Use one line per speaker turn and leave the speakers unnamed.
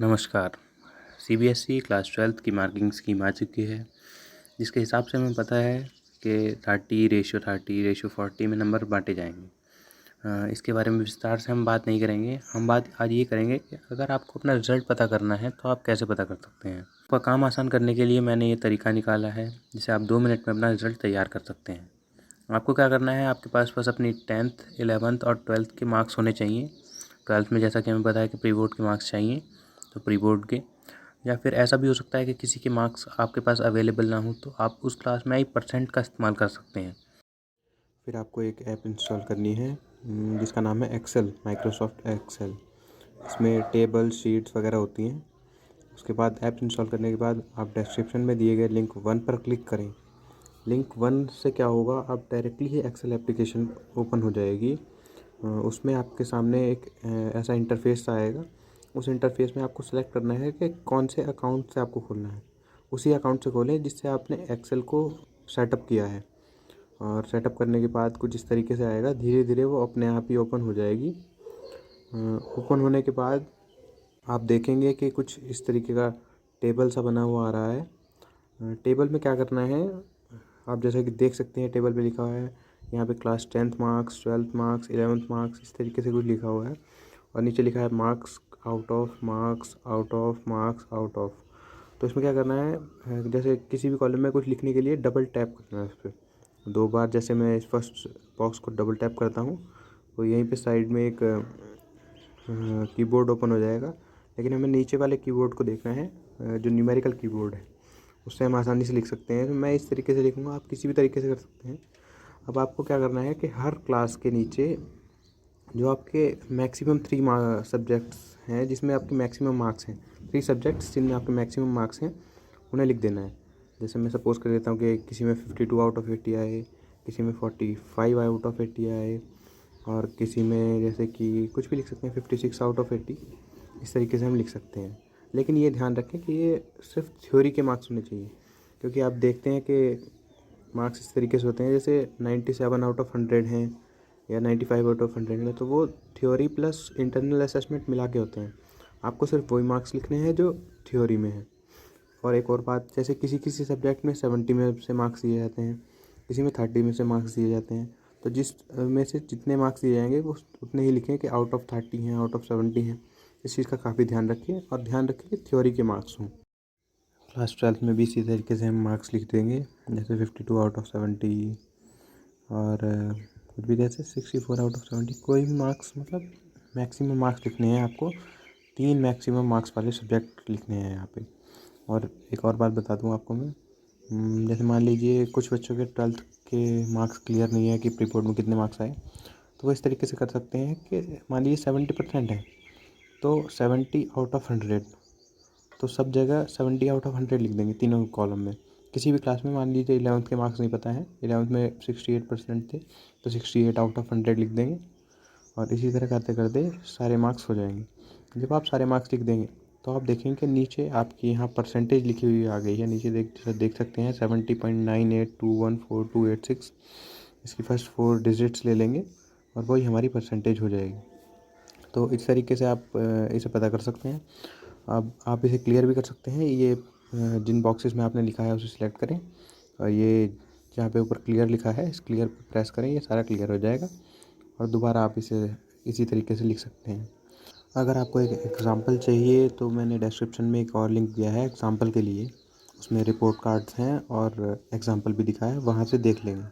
नमस्कार। CBSE class 12th की marking scheme आ चुकी है, जिसके हिसाब से हमें पता है कि 30:40:40 में नंबर बांटे जाएंगे। इसके बारे में विस्तार से हम बात नहीं करेंगे। हम बात आज ये करेंगे कि अगर आपको अपना रिज़ल्ट पता करना है तो आप कैसे पता कर सकते हैं। आपका काम आसान करने के लिए मैंने ये तरीका निकाला है जिससे आप 2 मिनट में अपना रिज़ल्ट तैयार कर सकते हैं। आपको क्या करना है, आपके पास बस अपनी 10th 11th और 12th के मार्क्स होने चाहिए। 12th में जैसा कि हमें पता है कि प्री बोर्ड के मार्क्स चाहिए, तो प्री बोर्ड के, या फिर ऐसा भी हो सकता है कि किसी के मार्क्स आपके पास अवेलेबल ना हो तो आप उस क्लास में ही % का इस्तेमाल कर सकते हैं।
फिर आपको एक ऐप इंस्टॉल करनी है जिसका नाम है एक्सेल, माइक्रोसॉफ्ट एक्सेल। इसमें टेबल शीट्स वगैरह होती हैं। उसके बाद ऐप इंस्टॉल करने के बाद आप डिस्क्रिप्शन में दिए गए लिंक 1 पर क्लिक करें। लिंक 1 से क्या होगा, आप डायरेक्टली ही एक्सेल एप्लीकेशन ओपन हो जाएगी। उसमें आपके सामने एक ऐसा इंटरफेस आएगा। उस इंटरफेस में आपको सेलेक्ट करना है कि कौन से अकाउंट से आपको खोलना है। उसी अकाउंट से खोलें जिससे आपने एक्सेल को सेटअप किया है। और सेटअप करने के बाद कुछ इस तरीके से आएगा, धीरे धीरे वो अपने आप ही ओपन हो जाएगी। ओपन होने के बाद आप देखेंगे कि कुछ इस तरीके का टेबल सा बना हुआ आ रहा है। टेबल में क्या करना है, आप जैसा कि देख सकते हैं टेबल पे लिखा हुआ है यहाँ पे class 10th marks, 12th marks, 11th marks, इस तरीके से कुछ लिखा हुआ है। और नीचे लिखा है marks out of, marks out of, marks out of. तो इसमें क्या करना है, जैसे किसी भी कॉलम में कुछ लिखने के लिए डबल टैप करना है उस पर 2 बार। जैसे मैं इस फर्स्ट बॉक्स को डबल टैप करता हूँ तो यहीं पे साइड में एक कीबोर्ड ओपन हो जाएगा। लेकिन हमें नीचे वाले कीबोर्ड को देखना है, जो न्यूमेरिकल कीबोर्ड है, उससे हम आसानी से लिख सकते हैं। तो मैं इस तरीके से लिखूँगा, आप किसी भी तरीके से कर सकते हैं। अब आपको क्या करना है कि हर क्लास के नीचे जो आपके मैक्सिमम 3 सब्जेक्ट्स हैं जिसमें आपके मैक्सिमम मार्क्स हैं, 3 सब्जेक्ट्स जिनमें आपके मैक्सिमम मार्क्स हैं, उन्हें लिख देना है। जैसे मैं सपोज़ कर देता हूँ कि किसी में 52 आउट ऑफ 80 आए, किसी में 45 आउट ऑफ 80 आए, और किसी में जैसे कि कुछ भी लिख सकते हैं 56 आउट ऑफ 80। इस तरीके से हम लिख सकते हैं। लेकिन ये ध्यान रखें कि ये सिर्फ थ्योरी के मार्क्स होने चाहिए, क्योंकि आप देखते हैं कि मार्क्स इस तरीके से होते हैं जैसे 97 आउट ऑफ 100 हैं या 95 आउट ऑफ 100 हैं, तो वो थ्योरी प्लस इंटरनल असेसमेंट मिला के होते हैं। आपको सिर्फ वही मार्क्स लिखने हैं जो थ्योरी में है। और एक और बात, जैसे किसी किसी सब्जेक्ट में 70 में से मार्क्स दिए जाते हैं, किसी में 30 में से मार्क्स दिए जाते हैं। तो जिस में से जितने मार्क्स दिए जाएंगे वो उतने ही लिखें कि आउट ऑफ 30 हैं, आउट ऑफ 70 हैं। इस चीज़ का काफ़ी ध्यान रखिए और ध्यान रखिए कि थ्योरी के मार्क्स हों। क्लास 12th में भी इसी तरीके से हम मार्क्स लिख देंगे, जैसे 52 आउट ऑफ 70, और कुछ भी जैसे 64 आउट ऑफ 70। कोई भी मार्क्स, मतलब मैक्सिमम मार्क्स लिखने हैं आपको। 3 मैक्सिमम मार्क्स वाले सब्जेक्ट लिखने हैं यहाँ पे। और एक और बात बता दूँ आपको मैं, जैसे मान लीजिए कुछ बच्चों के 12th के मार्क्स क्लियर नहीं है कि प्री बोर्ड में कितने मार्क्स आए, तो वो इस तरीके से कर सकते हैं कि मान लीजिए 70% है तो 70 आउट ऑफ 100, तो सब जगह 70 आउट ऑफ 100 लिख देंगे तीनों कॉलम में। किसी भी क्लास में मान लीजिए 11th के मार्क्स नहीं पता है, 11th में 68% थे तो 68 आउट ऑफ 100 लिख देंगे। और इसी तरह करते करते सारे मार्क्स हो जाएंगे। जब आप सारे मार्क्स लिख देंगे तो आप देखेंगे कि नीचे आपकी यहाँ परसेंटेज लिखी हुई आ गई है। नीचे देख सकते हैं 70.98214286। इसकी फर्स्ट 4 डिजिट्स ले लेंगे और वही हमारी परसेंटेज हो जाएगी। तो इस तरीके से आप इसे पता कर सकते हैं। अब आप इसे क्लियर भी कर सकते हैं। ये जिन बॉक्सेस में आपने लिखा है उसे सिलेक्ट करें, और ये जहाँ पे ऊपर क्लियर लिखा है इस क्लियर पर प्रेस करें, ये सारा क्लियर हो जाएगा। और दोबारा आप इसे इसी तरीके से लिख सकते हैं। अगर आपको एक एग्ज़ाम्पल चाहिए तो मैंने डिस्क्रिप्शन में एक और लिंक दिया है एग्ज़ाम्पल के लिए। उसमें रिपोर्ट कार्ड्स हैं और एग्ज़ाम्पल भी दिखा है, वहाँ से देख लेंगे।